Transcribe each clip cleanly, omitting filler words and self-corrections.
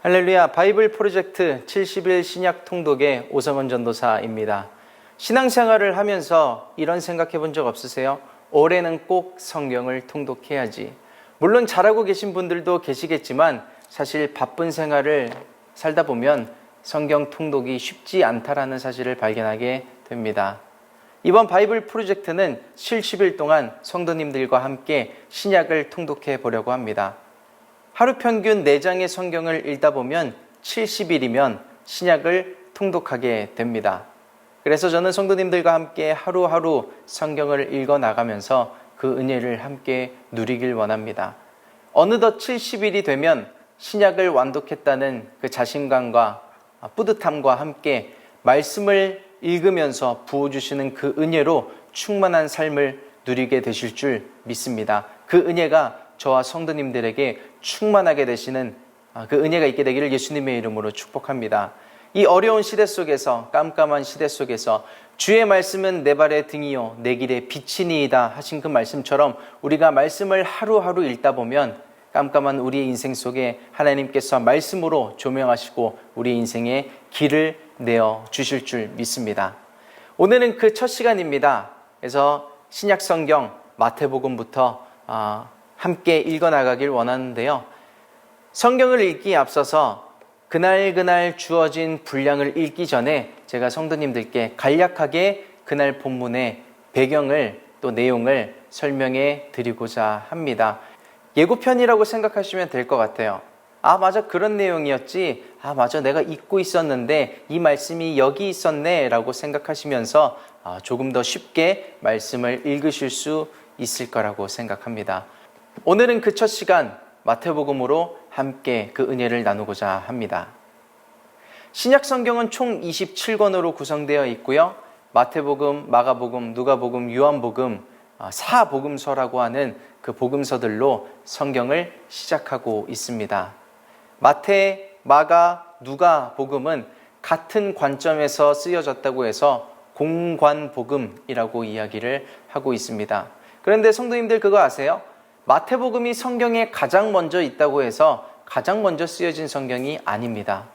할렐루야, 바이블 프로젝트 70일 신약 통독의 오성원 전도사입니다. 신앙생활을 하면서 이런 생각해 본 적 없으세요? 올해는 꼭 성경을 통독해야지. 물론 잘하고 계신 분들도 계시겠지만 사실 바쁜 생활을 살다 보면 성경 통독이 쉽지 않다라는 사실을 발견하게 됩니다. 이번 바이블 프로젝트는 70일 동안 성도님들과 함께 신약을 통독해 보려고 합니다. 하루 평균 4장의 성경을 읽다 보면 70일이면 신약을 통독하게 됩니다. 그래서 저는 성도님들과 함께 하루하루 성경을 읽어 나가면서 그 은혜를 함께 누리길 원합니다. 어느덧 70일이 되면 신약을 완독했다는 그 자신감과 뿌듯함과 함께 말씀을 읽으면서 부어주시는 그 은혜로 충만한 삶을 누리게 되실 줄 믿습니다. 그 은혜가 저와 성도님들에게 충만하게 되시는 그 은혜가 있게 되기를 예수님의 이름으로 축복합니다. 이 어려운 시대 속에서, 깜깜한 시대 속에서 주의 말씀은 내 발의 등이요 내 길의 빛이니이다 하신 그 말씀처럼 우리가 말씀을 하루하루 읽다 보면 깜깜한 우리의 인생 속에 하나님께서 말씀으로 조명하시고 우리 인생의 길을 내어 주실 줄 믿습니다. 오늘은 그 첫 시간입니다. 그래서 신약 성경 마태복음부터 함께 읽어나가길 원하는데요. 성경을 읽기에 앞서서 그날 주어진 분량을 읽기 전에 제가 성도님들께 간략하게 그날 본문의 배경을 또 내용을 설명해 드리고자 합니다. 예고편이라고 생각하시면 될 것 같아요. 맞아, 그런 내용이었지. 맞아, 내가 잊고 있었는데 이 말씀이 여기 있었네 라고 생각하시면서 조금 더 쉽게 말씀을 읽으실 수 있을 거라고 생각합니다. 오늘은 그 첫 시간 마태복음으로 함께 그 은혜를 나누고자 합니다. 신약 성경은 총 27권으로 구성되어 있고요. 마태복음, 마가복음, 누가복음, 요한복음, 사복음서라고 하는 그 복음서들로 성경을 시작하고 있습니다. 마태, 마가, 누가복음은 같은 관점에서 쓰여졌다고 해서 공관복음이라고 이야기를 하고 있습니다. 그런데 성도님들 그거 아세요? 마태복음이 성경에 가장 먼저 있다고 해서 가장 먼저 쓰여진 성경이 아닙니다.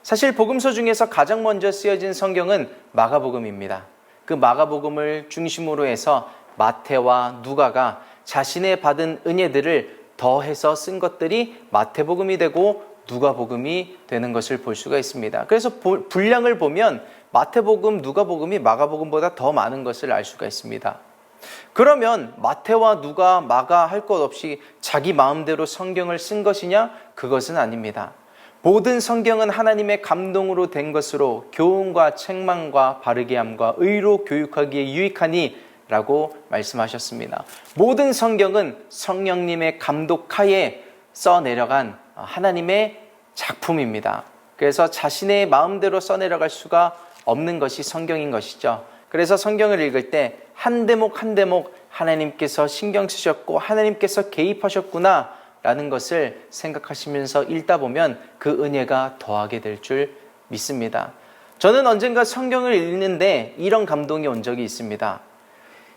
사실 복음서 중에서 가장 먼저 쓰여진 성경은 마가복음입니다. 그 마가복음을 중심으로 해서 마태와 누가가 자신의 받은 은혜들을 더해서 쓴 것들이 마태복음이 되고 누가복음이 되는 것을 볼 수가 있습니다. 그래서 분량을 보면 마태복음, 누가복음이 마가복음보다 더 많은 것을 알 수가 있습니다. 그러면 마태와 누가, 마가 할 것 없이 자기 마음대로 성경을 쓴 것이냐? 그것은 아닙니다. 모든 성경은 하나님의 감동으로 된 것으로 교훈과 책망과 바르게 함과 의로 교육하기에 유익하니 라고 말씀하셨습니다. 모든 성경은 성령님의 감독하에 써내려간 하나님의 작품입니다. 그래서 자신의 마음대로 써내려갈 수가 없는 것이 성경인 것이죠. 그래서 성경을 읽을 때 한 대목 한 대목 하나님께서 신경 쓰셨고 하나님께서 개입하셨구나 라는 것을 생각하시면서 읽다 보면 그 은혜가 더하게 될 줄 믿습니다. 저는 언젠가 성경을 읽는데 이런 감동이 온 적이 있습니다.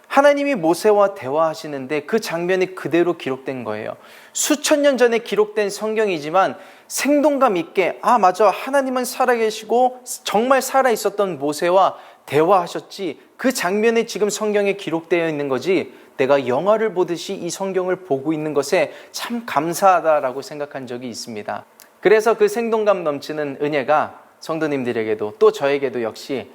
하나님이 모세와 대화하시는데 그 장면이 그대로 기록된 거예요. 수천 년 전에 기록된 성경이지만 생동감 있게 맞아, 하나님은 살아계시고 정말 살아있었던 모세와 대화하셨지, 그 장면이 지금 성경에 기록되어 있는 거지 내가 영화를 보듯이 이 성경을 보고 있는 것에 참 감사하다라고 생각한 적이 있습니다. 그래서 그 생동감 넘치는 은혜가 성도님들에게도 또 저에게도 역시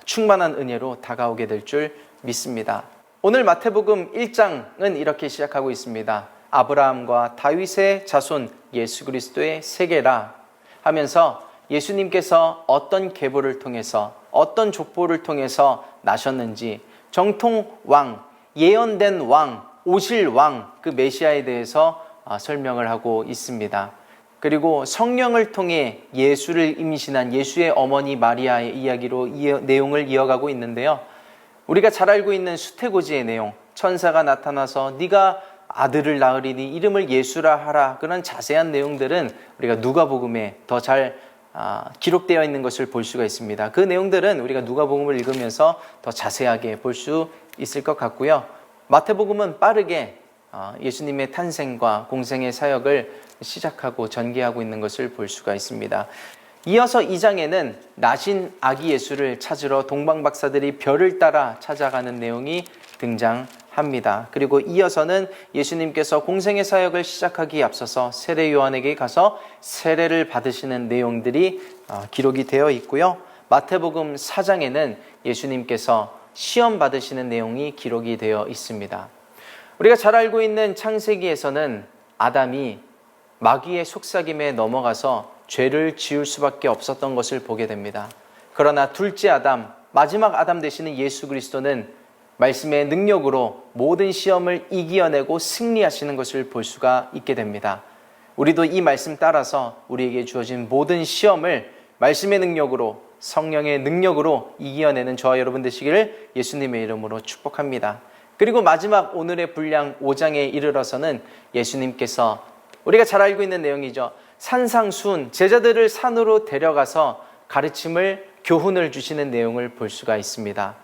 충만한 은혜로 다가오게 될 줄 믿습니다. 오늘 마태복음 1장은 이렇게 시작하고 있습니다. 아브라함과 다윗의 자손 예수 그리스도의 세계라 하면서 예수님께서 어떤 계보를 통해서 어떤 족보를 통해서 나셨는지, 정통 왕, 예언된 왕, 오실 왕, 그 메시아에 대해서 설명을 하고 있습니다. 그리고 성령을 통해 예수를 임신한 예수의 어머니 마리아의 이야기로 내용을 이어가고 있는데요. 우리가 잘 알고 있는 수태고지의 내용, 천사가 나타나서 네가 아들을 낳으리니 이름을 예수라 하라, 그런 자세한 내용들은 우리가 누가복음에 더 잘 기록되어 있는 것을 볼 수가 있습니다. 그 내용들은 우리가 누가복음을 읽으면서 더 자세하게 볼 수 있을 것 같고요. 마태복음은 빠르게 예수님의 탄생과 공생의 사역을 시작하고 전개하고 있는 것을 볼 수가 있습니다. 이어서 2장에는 나신 아기 예수를 찾으러 동방박사들이 별을 따라 찾아가는 내용이 등장합니다. 그리고 이어서는 예수님께서 공생의 사역을 시작하기에 앞서서 세례 요한에게 가서 세례를 받으시는 내용들이 기록이 되어 있고요. 마태복음 4장에는 예수님께서 시험 받으시는 내용이 기록이 되어 있습니다. 우리가 잘 알고 있는 창세기에서는 아담이 마귀의 속삭임에 넘어가서 죄를 지을 수밖에 없었던 것을 보게 됩니다. 그러나 둘째 아담, 마지막 아담 되시는 예수 그리스도는 말씀의 능력으로 모든 시험을 이겨내고 승리하시는 것을 볼 수가 있게 됩니다. 우리도 이 말씀 따라서 우리에게 주어진 모든 시험을 말씀의 능력으로, 성령의 능력으로 이겨내는 저와 여러분 되시기를 예수님의 이름으로 축복합니다. 그리고 마지막 오늘의 분량 5장에 이르러서는 예수님께서 우리가 잘 알고 있는 내용이죠. 산상수훈, 제자들을 산으로 데려가서 가르침을, 교훈을 주시는 내용을 볼 수가 있습니다.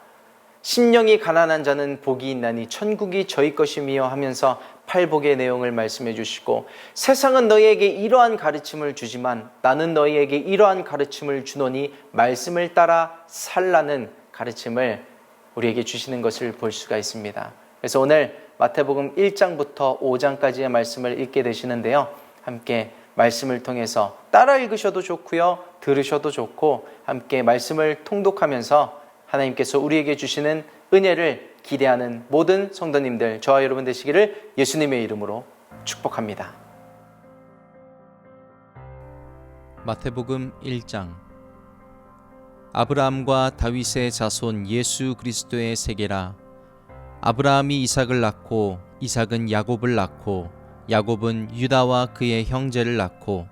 심령이 가난한 자는 복이 있나니 천국이 저희 것이며 하면서 팔복의 내용을 말씀해 주시고, 세상은 너희에게 이러한 가르침을 주지만 나는 너희에게 이러한 가르침을 주노니 말씀을 따라 살라는 가르침을 우리에게 주시는 것을 볼 수가 있습니다. 그래서 오늘 마태복음 1장부터 5장까지의 말씀을 읽게 되시는데요. 함께 말씀을 통해서 따라 읽으셔도 좋고요, 들으셔도 좋고 함께 말씀을 통독하면서 하나님께서 우리에게 주시는 은혜를 기대하는 모든 성도님들, 저와 여러분 되시기를 예수님의 이름으로 축복합니다. 마태복음 1장. 아브라함과 다윗의 자손 예수 그리스도의 세계라. 아브라함이 이삭을 낳고 이삭은 야곱을 낳고 야곱은 유다와 그의 형제를 낳고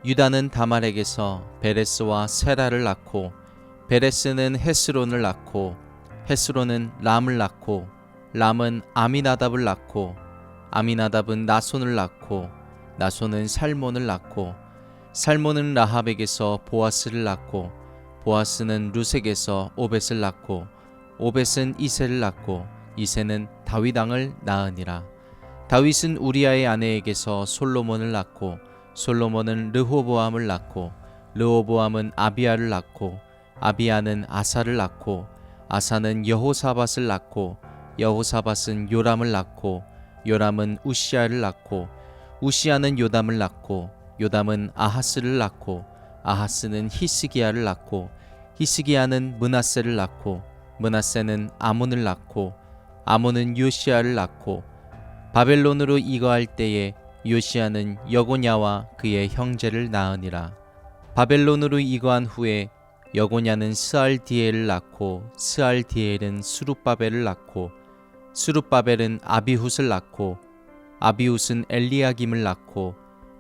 유다는 다말에게서 베레스와 세라를 낳고 베레스는 헤스론을 낳고 헤스론은 람을 낳고 람은 아미나답을 낳고 아미나답은 나손을 낳고 나손은 살몬을 낳고 살몬은 라합에게서 보아스를 낳고 보아스는 루색에서 오벳을 낳고 오벳은 이새를 낳고 이새는 다윗 왕을 낳으니라. 다윗은 우리아의 아내에게서 솔로몬을 낳고 솔로몬은 르호보암을 낳고 르호보암은 아비야를 낳고 아비야는 아사를 낳고 아사는 여호사밧을 낳고 여호사밧은 요람을 낳고 요람은 우시야를 낳고 우시야는 요담을 낳고 요담은 아하스를 낳고 아하스는 히스기야를 낳고 히스기야는 므낫세를 낳고 므낫세는 아몬을 낳고 아몬은 요시야를 낳고 바벨론으로 이거할 때에 요시야는 여고냐와 그의 형제를 낳으니라. 바벨론으로 이거한 후에 여고냐는 스알디엘을 낳고 스알디엘은 수룹바벨을 낳고 수룹바벨은 아비훗을 낳고 아비훗은 엘리야김을 낳고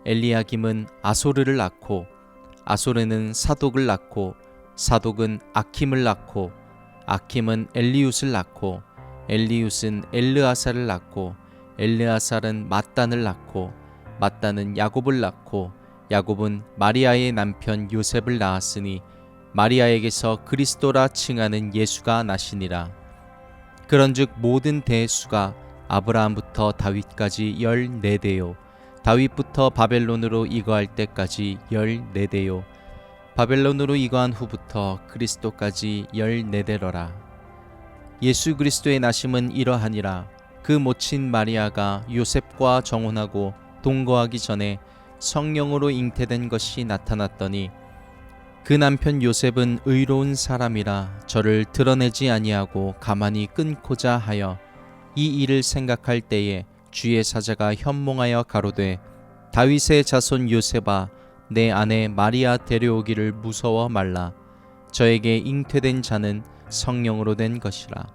엘리야김은 아소르를 낳고 아소르는 사독을 낳고 사독은 아킴을 낳고 아킴은 엘리웃을 낳고 엘리웃은 엘르아살을 낳고 엘르아살은 mat단을 낳고 mat단은 야곱을 낳고 야곱은 마리아의 남편 요셉을 낳았으니 마리아에게서 그리스도라 칭하는 예수가 나시니라. 그런즉 모든 대수가 아브라함부터 다윗까지 14대요 다윗부터 바벨론으로 이거할 때까지 14대요 바벨론으로 이거한 후부터 그리스도까지 14대러라. 예수 그리스도의 나심은 이러하니라. 그 모친 마리아가 요셉과 정혼하고 동거하기 전에 성령으로 잉태된 것이 나타났더니 그 남편 요셉은 의로운 사람이라 저를 드러내지 아니하고 가만히 끊고자 하여 이 일을 생각할 때에 주의 사자가 현몽하여 가로되 다윗의 자손 요셉아 내 아내 마리아 데려오기를 무서워 말라. 저에게 잉태된 자는 성령으로 된 것이라.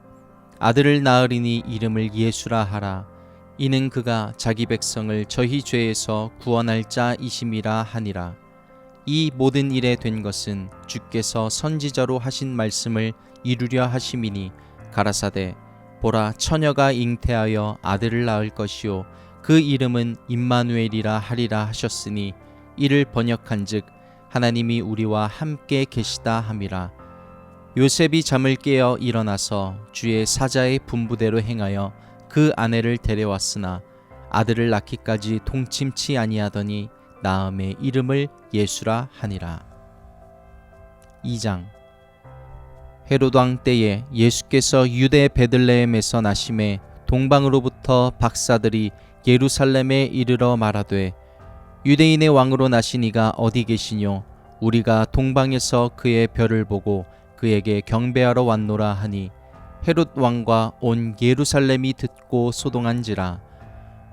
아들을 낳으리니 이름을 예수라 하라. 이는 그가 자기 백성을 저희 죄에서 구원할 자이심이라 하니라. 이 모든 일에 된 것은 주께서 선지자로 하신 말씀을 이루려 하심이니 가라사대 보라 처녀가 잉태하여 아들을 낳을 것이요 그 이름은 임마누엘이라 하리라 하셨으니 이를 번역한즉 하나님이 우리와 함께 계시다 함이라. 요셉이 잠을 깨어 일어나서 주의 사자의 분부대로 행하여 그 아내를 데려왔으나 아들을 낳기까지 동침치 아니하더니 나음의 이름을 예수라 하니라. 2장. 헤롯 왕 때에 예수께서 유대 베들레헴에서 나심에 동방으로부터 박사들이 예루살렘에 이르러 말하되 유대인의 왕으로 나시니가 어디 계시뇨? 우리가 동방에서 그의 별을 보고 그에게 경배하러 왔노라 하니 헤롯 왕과 온 예루살렘이 듣고 소동한지라.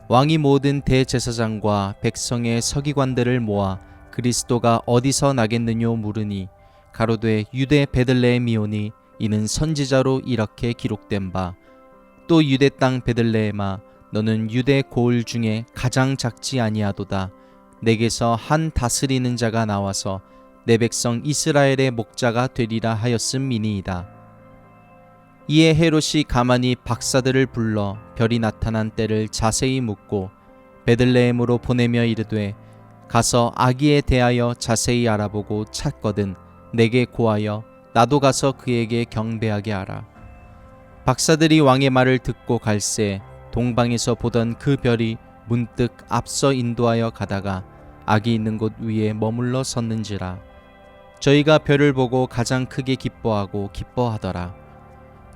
왕이 모든 대제사장과 백성의 서기관들을 모아 그리스도가 어디서 나겠느뇨 물으니 가로되 유대 베들레헴이오니 이는 선지자로 이렇게 기록된 바 또 유대 땅 베들레헴아 너는 유대 고을 중에 가장 작지 아니하도다. 내게서 한 다스리는 자가 나와서 내 백성 이스라엘의 목자가 되리라 하였음이니이다. 이에 헤롯이 가만히 박사들을 불러 별이 나타난 때를 자세히 묻고 베들레헴으로 보내며 이르되 가서 아기에 대하여 자세히 알아보고 찾거든 내게 고하여 나도 가서 그에게 경배하게 하라. 박사들이 왕의 말을 듣고 갈새 동방에서 보던 그 별이 문득 앞서 인도하여 가다가 아기 있는 곳 위에 머물러 섰는지라. 저희가 별을 보고 가장 크게 기뻐하고 기뻐하더라.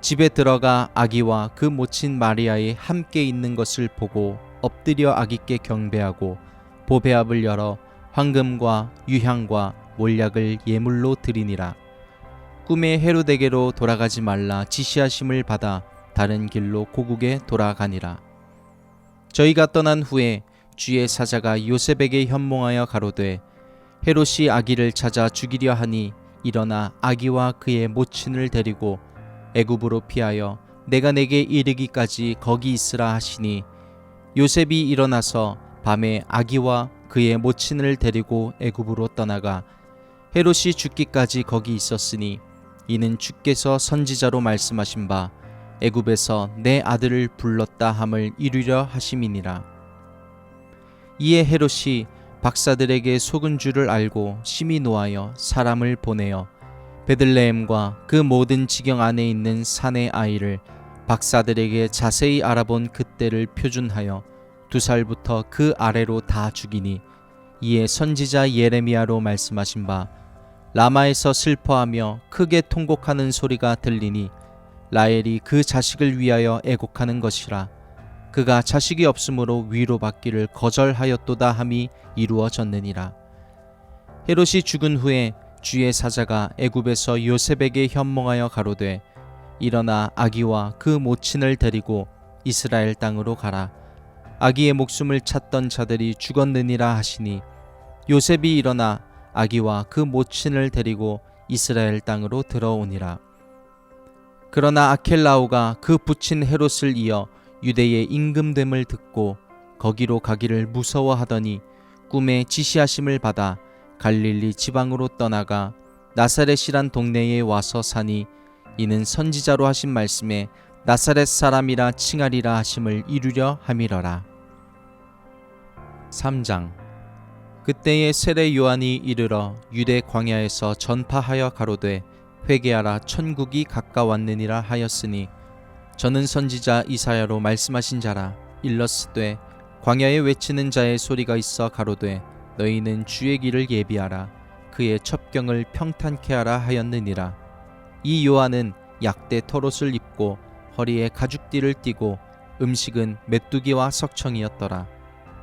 집에 들어가 아기와 그 모친 마리아의 함께 있는 것을 보고 엎드려 아기께 경배하고 보배압을 열어 황금과 유향과 몰약을 예물로 드리니라. 꿈에 헤롯에게로 돌아가지 말라 지시하심을 받아 다른 길로 고국에 돌아가니라. 저희가 떠난 후에 주의 사자가 요셉에게 현몽하여 가로되 헤롯이 아기를 찾아 죽이려 하니 일어나 아기와 그의 모친을 데리고 애굽으로 피하여 내가 내게 이르기까지 거기 있으라 하시니 요셉이 일어나서 밤에 아기와 그의 모친을 데리고 애굽으로 떠나가 헤롯이 죽기까지 거기 있었으니 이는 주께서 선지자로 말씀하신 바 애굽에서 내 아들을 불렀다 함을 이루려 하심이니라. 이에 헤롯이 박사들에게 속은 줄을 알고 심히 노하여 사람을 보내어 베들레헴과 그 모든 지경 안에 있는 산의 아이를 박사들에게 자세히 알아본 그때를 표준하여 2살부터 그 아래로 다 죽이니 이에 선지자 예레미야로 말씀하신 바 라마에서 슬퍼하며 크게 통곡하는 소리가 들리니 라헬이 그 자식을 위하여 애곡하는 것이라. 그가 자식이 없으므로 위로받기를 거절하였도다 함이 이루어졌느니라. 헤롯이 죽은 후에 주의 사자가 애굽에서 요셉에게 현몽하여 가로되 일어나 아기와 그 모친을 데리고 이스라엘 땅으로 가라. 아기의 목숨을 찾던 자들이 죽었느니라 하시니 요셉이 일어나 아기와 그 모친을 데리고 이스라엘 땅으로 들어오니라. 그러나 아켈라오가 그 부친 헤롯을 이어 유대의 임금됨을 듣고 거기로 가기를 무서워하더니 꿈에 지시하심을 받아 갈릴리 지방으로 떠나가 나사렛이란 동네에 와서 사니 이는 선지자로 하신 말씀에 나사렛 사람이라 칭하리라 하심을 이루려 함이러라. 3장. 그때에 세례 요한이 이르러 유대 광야에서 전파하여 가로되 회개하라 천국이 가까웠느니라 하였으니 저는 선지자 이사야로 말씀하신 자라. 일러스되 광야에 외치는 자의 소리가 있어 가로되 너희는 주의 길을 예비하라 그의 첩경을 평탄케 하라 하였느니라. 이 요한은 약대 털옷을 입고 허리에 가죽띠를 띠고 음식은 메뚜기와 석청이었더라.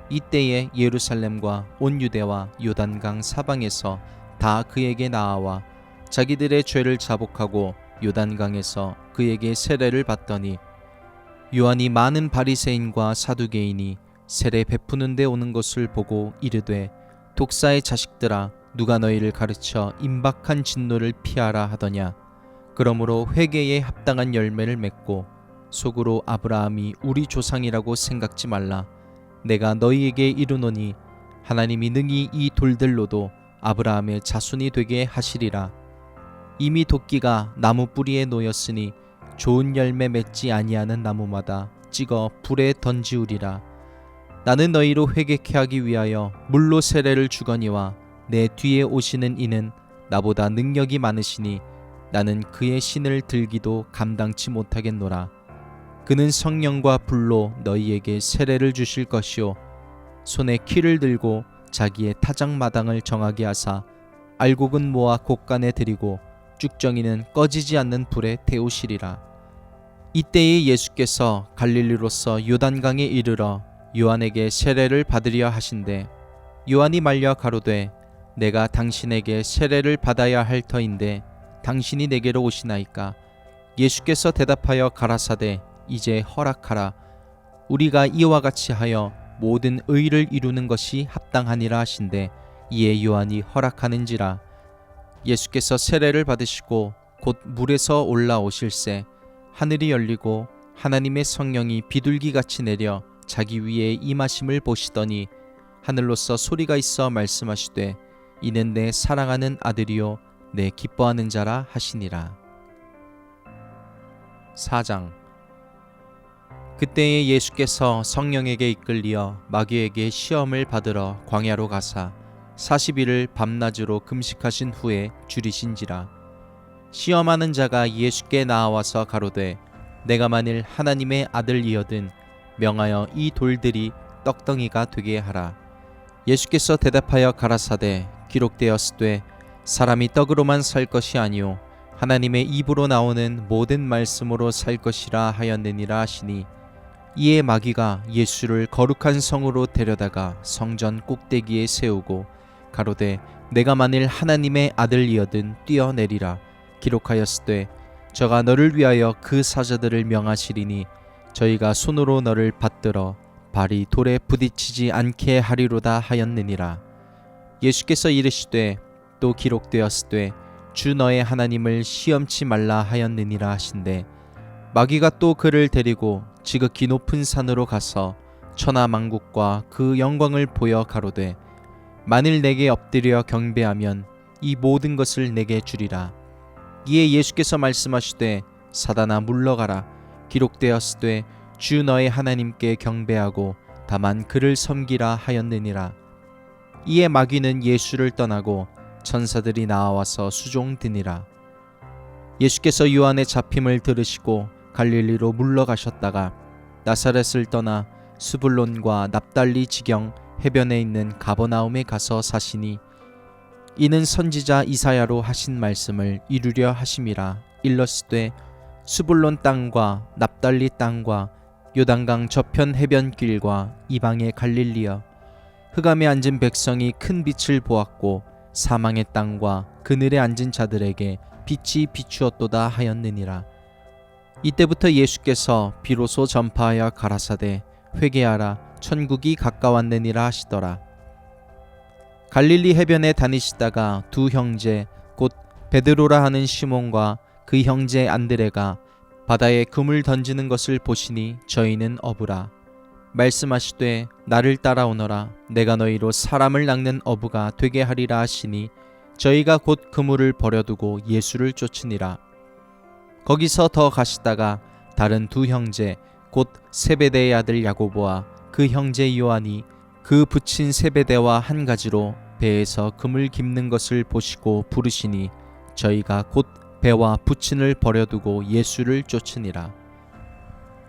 이때에 예루살렘과 온 유대와 요단강 사방에서 다 그에게 나아와 자기들의 죄를 자복하고 요단강에서 그에게 세례를 받더니 요한이 많은 바리새인과 사두개인이 세례 베푸는 데 오는 것을 보고 이르되 독사의 자식들아 누가 너희를 가르쳐 임박한 진노를 피하라 하더냐. 그러므로 회개에 합당한 열매를 맺고 속으로 아브라함이 우리 조상이라고 생각지 말라. 내가 너희에게 이르노니 하나님이 능히 이 돌들로도 아브라함의 자손이 되게 하시리라. 이미 도끼가 나무 뿌리에 놓였으니 좋은 열매 맺지 아니하는 나무마다 찍어 불에 던지우리라. 나는 너희로 회개케 하기 위하여 물로 세례를 주거니와 내 뒤에 오시는 이는 나보다 능력이 많으시니 나는 그의 신을 들기도 감당치 못하겠노라. 그는 성령과 불로 너희에게 세례를 주실 것이요 손에 키를 들고 자기의 타작마당을 정하게 하사 알곡은 모아 곡간에 들이고 쭉정이는 꺼지지 않는 불에 태우시리라. 이때에 예수께서 갈릴리로서 요단강에 이르러 요한에게 세례를 받으려 하신대 요한이 말려 가로되 내가 당신에게 세례를 받아야 할 터인데 당신이 내게로 오시나이까. 예수께서 대답하여 가라사대 이제 허락하라. 우리가 이와 같이 하여 모든 의를 이루는 것이 합당하니라 하신대 이에 요한이 허락하는지라. 예수께서 세례를 받으시고 곧 물에서 올라오실새 하늘이 열리고 하나님의 성령이 비둘기같이 내려 자기 위에 임하심을 보시더니 하늘로서 소리가 있어 말씀하시되 이는 내 사랑하는 아들이요 내 기뻐하는 자라 하시니라. 4장. 그때에 예수께서 성령에게 이끌리어 마귀에게 시험을 받으러 광야로 가사 40일을 밤낮으로 금식하신 후에 줄이신지라. 시험하는 자가 예수께 나와서 가로되 내가 만일 하나님의 아들이거든 명하여 이 돌들이 떡덩이가 되게 하라. 예수께서 대답하여 가라사대 기록되었으되 사람이 떡으로만 살 것이 아니요 하나님의 입으로 나오는 모든 말씀으로 살 것이라 하였느니라 하시니 이에 마귀가 예수를 거룩한 성으로 데려다가 성전 꼭대기에 세우고 가로되 내가 만일 하나님의 아들이거든 뛰어내리라. 기록하였으되 저가 너를 위하여 그 사자들을 명하시리니 저희가 손으로 너를 받들어 발이 돌에 부딪히지 않게 하리로다 하였느니라. 예수께서 이르시되 또 기록되었으되 주 너의 하나님을 시험치 말라 하였느니라 하신대 마귀가 또 그를 데리고 지극히 높은 산으로 가서 천하만국과 그 영광을 보여 가로되 만일 내게 엎드려 경배하면 이 모든 것을 내게 주리라. 이에 예수께서 말씀하시되 사단아 물러가라. 기록되었으되 주 너의 하나님께 경배하고 다만 그를 섬기라 하였느니라. 이에 마귀는 예수를 떠나고 천사들이 나와서 수종드니라. 예수께서 요한의 잡힘을 들으시고 갈릴리로 물러가셨다가 나사렛을 떠나 스불론과 납달리 지경 해변에 있는 가버나움에 가서 사시니 이는 선지자 이사야로 하신 말씀을 이루려 하심이라. 일렀으되 스불론 땅과 납달리 땅과 요단강 저편 해변길과 이방의 갈릴리여 흑암에 앉은 백성이 큰 빛을 보았고 사망의 땅과 그늘에 앉은 자들에게 빛이 비추었도다 하였느니라. 이때부터 예수께서 비로소 전파하여 가라사대 회개하라 천국이 가까웠느니라 하시더라. 갈릴리 해변에 다니시다가 두 형제 곧 베드로라 하는 시몬과 그 형제 안드레가 바다에 금을 던지는 것을 보시니 저희는 어부라. 말씀하시되 나를 따라오너라. 내가 너희로 사람을 낚는 어부가 되게 하리라 하시니 저희가 곧 그물을 버려두고 예수를 쫓으니라. 거기서 더 가시다가 다른 두 형제 곧 세베대의 아들 야고보와 그 형제 요한이 그 붙인 세베대와 한 가지로 배에서 금을 깁는 것을 보시고 부르시니 저희가 곧 배와 부친을 버려두고 예수를 쫓으니라.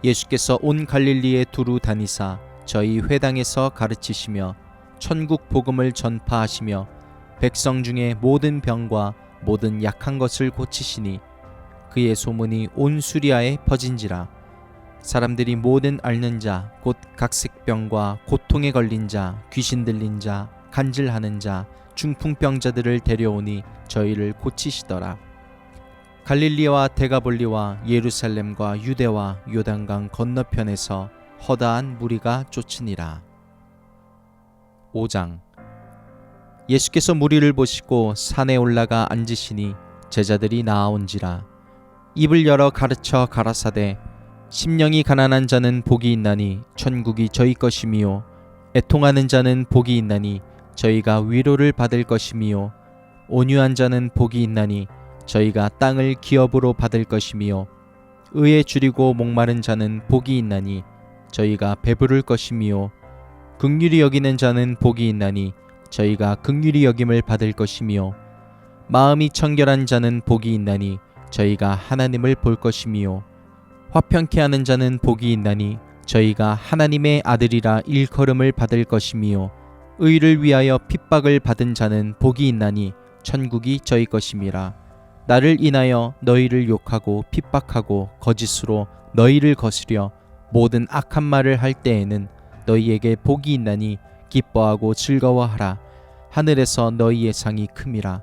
예수께서 온 갈릴리에 두루 다니사 저희 회당에서 가르치시며 천국 복음을 전파하시며 백성 중에 모든 병과 모든 약한 것을 고치시니 그의 소문이 온 수리아에 퍼진지라. 사람들이 모든 앓는 자 곧 각색병과 고통에 걸린 자 귀신 들린 자 간질하는 자 중풍병자들을 데려오니 저희를 고치시더라. 갈릴리와 데가볼리와 예루살렘과 유대와 요단강 건너편에서 허다한 무리가 쫓으니라. 5장. 예수께서 무리를 보시고 산에 올라가 앉으시니 제자들이 나아온지라. 입을 열어 가르쳐 가라사대 심령이 가난한 자는 복이 있나니 천국이 저희 것이미요 애통하는 자는 복이 있나니 저희가 위로를 받을 것이미요 온유한 자는 복이 있나니 저희가 땅을 기업으로 받을 것이미요 의에 줄이고 목마른 자는 복이 있나니 저희가 배부를 것이미요 긍휼히 여기는 자는 복이 있나니 저희가 긍휼히 여김을 받을 것이미요 마음이 청결한 자는 복이 있나니 저희가 하나님을 볼 것이미요 화평케 하는 자는 복이 있나니 저희가 하나님의 아들이라 일컬음을 받을 것이미요 의를 위하여 핍박을 받은 자는 복이 있나니 천국이 저희 것임이라. 나를 인하여 너희를 욕하고 핍박하고 거짓으로 너희를 거스려 모든 악한 말을 할 때에는 너희에게 복이 있나니 기뻐하고 즐거워하라. 하늘에서 너희의 상이 큼이라.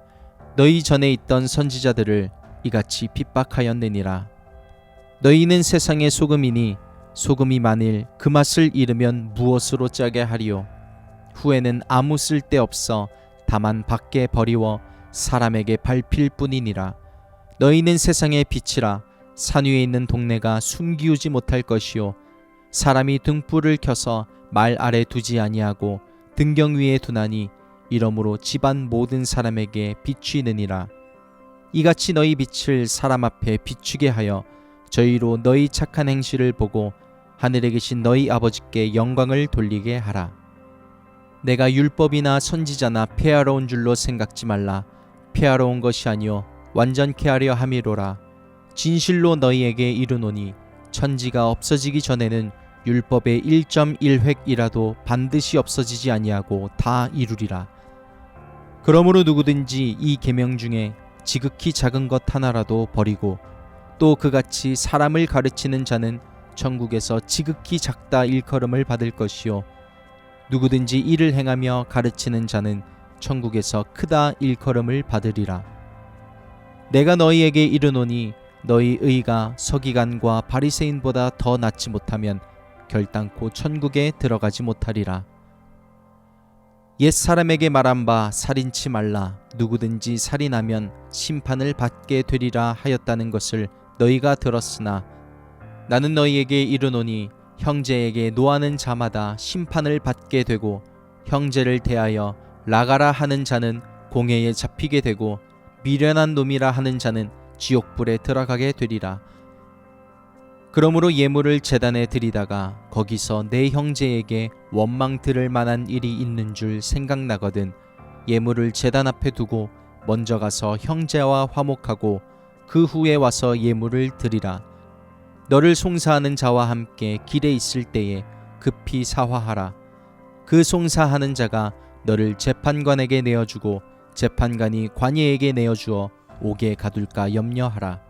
너희 전에 있던 선지자들을 이같이 핍박하였느니라. 너희는 세상의 소금이니 소금이 만일 그 맛을 잃으면 무엇으로 짜게 하리요. 후에는 아무 쓸데없어 다만 밖에 버리워 사람에게 밟힐 뿐이니라. 너희는 세상의 빛이라. 산 위에 있는 동네가 숨기우지 못할 것이요 사람이 등불을 켜서 말 아래 두지 아니하고 등경 위에 두나니 이러므로 집안 모든 사람에게 비추이느니라. 이같이 너희 빛을 사람 앞에 비추게 하여 저희로 너희 착한 행실을 보고 하늘에 계신 너희 아버지께 영광을 돌리게 하라. 내가 율법이나 선지자나 폐하러 온 줄로 생각지 말라. 폐하러 온 것이 아니요 완전케 하려 함이로라. 진실로 너희에게 이르노니 천지가 없어지기 전에는 율법의 1.1획이라도 반드시 없어지지 아니하고 다 이루리라. 그러므로 누구든지 이 계명 중에 지극히 작은 것 하나라도 버리고 또 그같이 사람을 가르치는 자는 천국에서 지극히 작다 일컬음을 받을 것이요 누구든지 이를 행하며 가르치는 자는 천국에서 크다 일컬음을 받으리라. 내가 너희에게 이르노니 너희 의가 서기관과 바리새인보다 더 낫지 못하면 결단코 천국에 들어가지 못하리라. 옛 사람에게 말한 바 살인치 말라. 누구든지 살인하면 심판을 받게 되리라 하였다는 것을 너희가 들었으나 나는 너희에게 이르노니 형제에게 노하는 자마다 심판을 받게 되고 형제를 대하여 나가라 하는 자는 공회에 잡히게 되고 미련한 놈이라 하는 자는 지옥불에 들어가게 되리라. 그러므로 예물을 제단에 드리다가 거기서 내 형제에게 원망 들을 만한 일이 있는 줄 생각나거든 예물을 제단 앞에 두고 먼저 가서 형제와 화목하고 그 후에 와서 예물을 드리라. 너를 송사하는 자와 함께 길에 있을 때에 급히 사화하라. 그 송사하는 자가 너를 재판관에게 내어주고 재판관이 관예에게 내어주어 옥에 가둘까 염려하라.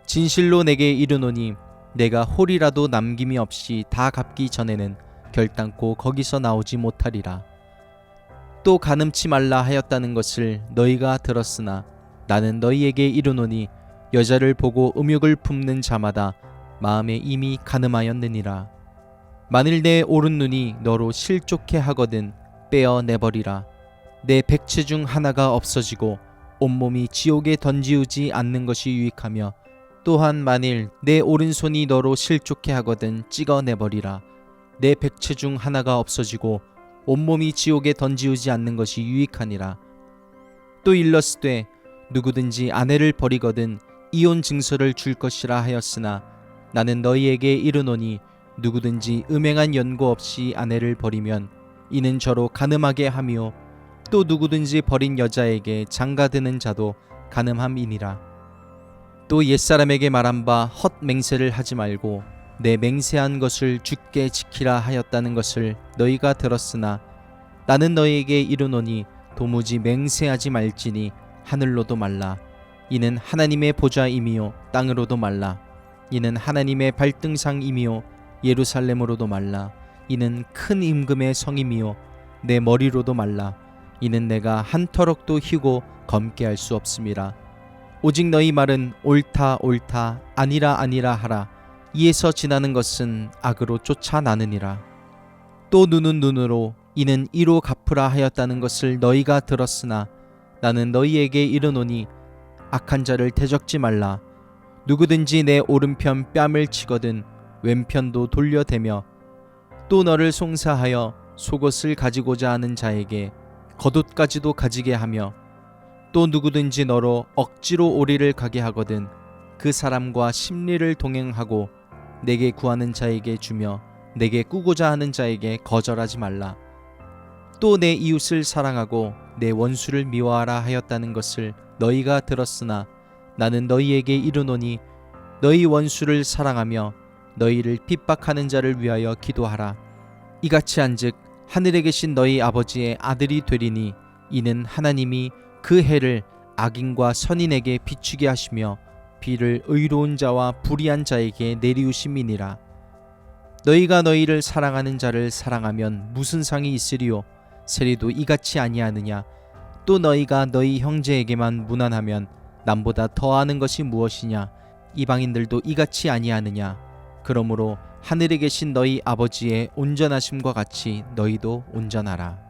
진실로 내게 이르노니 내가 홀이라도 남김이 없이 다 갚기 전에는 결단코 거기서 나오지 못하리라. 또 간음치 말라 하였다는 것을 너희가 들었으나 나는 너희에게 이르노니 여자를 보고 음욕을 품는 자마다 마음에 이미 간음하였느니라. 만일 내 오른 눈이 너로 실족해 하거든 빼어 내버리라. 내 백체 중 하나가 없어지고 온몸이 지옥에 던지우지 않는 것이 유익하며 또한 만일 내 오른손이 너로 실족해 하거든 찍어 내버리라. 내 백체 중 하나가 없어지고 온몸이 지옥에 던지우지 않는 것이 유익하니라. 또 일렀으되 누구든지 아내를 버리거든 이혼 증서를 줄 것이라 하였으나 나는 너희에게 이르노니 누구든지 음행한 연고 없이 아내를 버리면 이는 저로 간음하게 하며 또 누구든지 버린 여자에게 장가드는 자도 간음함이니라. 또 옛사람에게 말한 바 헛 맹세를 하지 말고 내 맹세한 것을 굳게 지키라 하였다는 것을 너희가 들었으나 나는 너희에게 이르노니 도무지 맹세하지 말지니 하늘로도 말라. 이는 하나님의 보좌이미요 땅으로도 말라. 이는 하나님의 발등상이미요 예루살렘으로도 말라. 이는 큰 임금의 성이미요 내 머리로도 말라. 이는 내가 한 터럭도 희고 검게 할 수 없음이라. 오직 너희 말은 옳다 옳다 아니라 아니라 하라. 이에서 지나는 것은 악으로 쫓아나느니라. 또 눈은 눈으로 이는 이로 갚으라 하였다는 것을 너희가 들었으나 나는 너희에게 이르노니 악한 자를 대적지 말라. 누구든지 내 오른편 뺨을 치거든 왼편도 돌려대며 또 너를 송사하여 속옷을 가지고자 하는 자에게 겉옷까지도 가지게 하며 또 누구든지 너로 억지로 오리를 가게 하거든 그 사람과 심리를 동행하고 내게 구하는 자에게 주며 내게 꾸고자 하는 자에게 거절하지 말라. 또 내 이웃을 사랑하고 내 원수를 미워하라 하였다는 것을 너희가 들었으나 나는 너희에게 이르노니 너희 원수를 사랑하며 너희를 핍박하는 자를 위하여 기도하라. 이같이 한즉 하늘에 계신 너희 아버지의 아들이 되리니 이는 하나님이 그 해를 악인과 선인에게 비추게 하시며 비를 의로운 자와 불의한 자에게 내리우심이니라. 너희가 너희를 사랑하는 자를 사랑하면 무슨 상이 있으리요? 세리도 이같이 아니하느냐? 또 너희가 너희 형제에게만 무난하면 남보다 더하는 것이 무엇이냐? 이방인들도 이같이 아니하느냐? 그러므로 하늘에 계신 너희 아버지의 온전하심과 같이 너희도 온전하라.